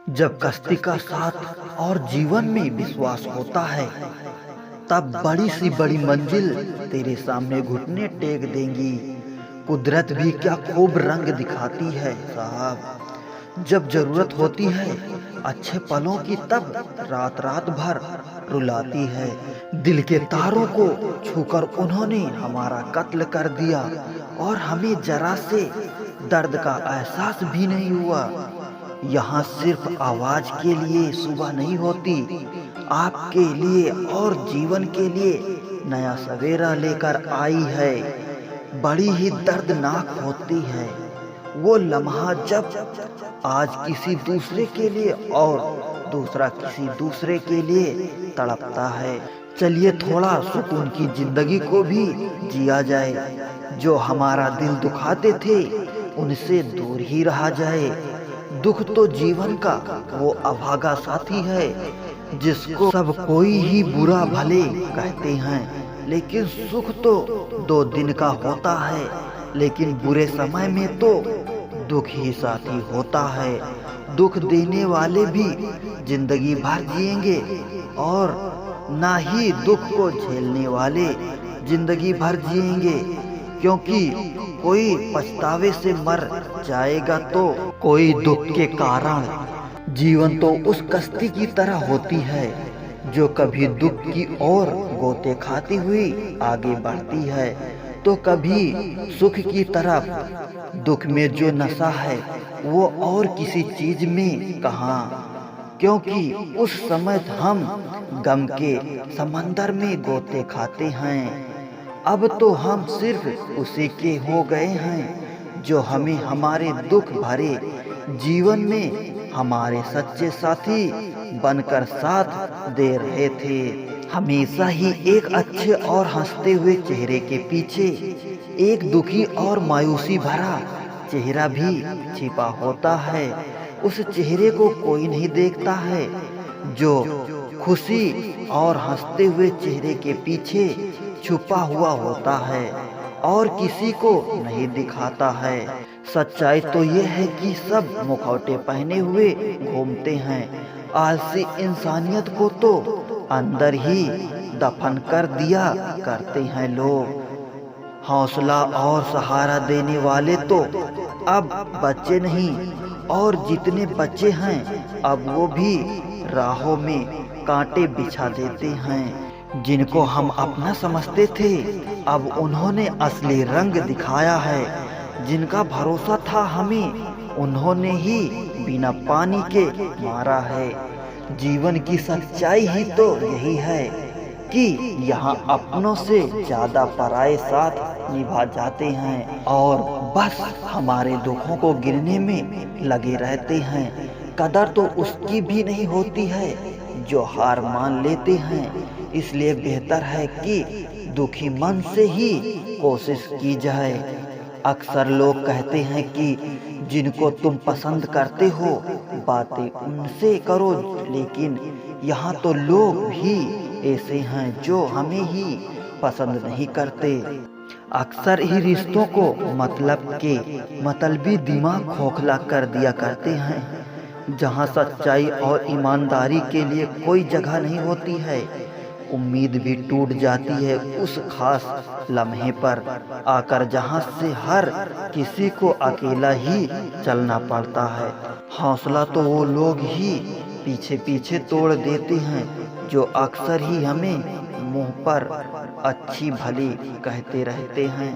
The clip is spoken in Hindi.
जब कश्ती का साथ और जीवन में विश्वास होता है, तब बड़ी सी बड़ी मंजिल तेरे सामने घुटने टेक देंगी। कुदरत भी क्या खूब रंग दिखाती है साहब। जब जरूरत होती है अच्छे पलों की, तब रात रात भर रुलाती है। दिल के तारों को छूकर उन्होंने हमारा कत्ल कर दिया, और हमें जरा से दर्द का एहसास भी नहीं हुआ। यहाँ सिर्फ आवाज के लिए सुबह नहीं होती, आपके लिए और जीवन के लिए नया सवेरा लेकर आई है। बड़ी ही दर्दनाक होती है वो लम्हा जब आज किसी दूसरे के लिए और दूसरा किसी दूसरे के लिए तड़पता है। चलिए थोड़ा सुकून की जिंदगी को भी जिया जाए। जो हमारा दिल दुखाते थे उनसे दूर ही रहा जाए। दुख तो जीवन का वो अभागा साथी है, जिसको सब कोई ही बुरा भले कहते हैं, लेकिन सुख तो 2 दिन का होता है। लेकिन बुरे समय में तो दुख ही साथी होता है। दुख देने वाले भी जिंदगी भर जिएंगे, और ना ही दुख को झेलने वाले जिंदगी भर जिएंगे। क्योंकि कोई पछतावे से मर जाएगा तो कोई दुख के कारण। जीवन तो उस कश्ती की तरह होती है जो कभी दुख की ओर गोते खाती हुई आगे बढ़ती है, तो कभी सुख की तरफ। दुख में जो नशा है वो और किसी चीज में कहाँ, क्योंकि उस समय हम गम के समंदर में गोते खाते हैं। अब तो हम सिर्फ उसी के हो गए हैं जो हमें हमारे दुख भरे जीवन में हमारे सच्चे साथी बनकर साथ दे रहे थे। हमेशा ही एक अच्छे और हंसते हुए चेहरे के पीछे एक दुखी और मायूसी भरा चेहरा भी छिपा होता है। उस चेहरे को कोई नहीं देखता है जो खुशी और हंसते हुए चेहरे के पीछे छुपा हुआ होता है और किसी को नहीं दिखाता है। सच्चाई तो ये है कि सब मुखौटे पहने हुए घूमते हैं। आलसी इंसानियत को तो अंदर ही दफन कर दिया करते हैं लोग। हौसला और सहारा देने वाले तो अब बच्चे नहीं, और जितने बच्चे हैं अब वो भी राहों में कांटे बिछा देते हैं। जिनको हम अपना समझते थे अब उन्होंने असली रंग दिखाया है। जिनका भरोसा था हमें उन्होंने ही बिना पानी के मारा है। जीवन की सच्चाई ही तो यही है कि यहाँ अपनों से ज्यादा पराये साथ निभा जाते हैं, और बस हमारे दुखों को गिनने में लगे रहते हैं। कदर तो उसकी भी नहीं होती है जो हार मान लेते हैं। इसलिए बेहतर है कि दुखी मन से ही कोशिश की जाए। अक्सर लोग कहते हैं कि जिनको तुम पसंद करते हो बातें उनसे करो, लेकिन यहाँ तो लोग भी ऐसे हैं जो हमें ही पसंद नहीं करते। अक्सर ही रिश्तों को मतलबी दिमाग खोखला कर दिया करते हैं। जहाँ सच्चाई और ईमानदारी के लिए कोई जगह नहीं होती है, उम्मीद भी टूट जाती है उस खास लम्हे पर आकर जहाँ से हर किसी को अकेला ही चलना पड़ता है। हौसला तो वो लोग ही पीछे पीछे तोड़ देते हैं जो अक्सर ही हमें मुंह पर अच्छी भली कहते रहते हैं।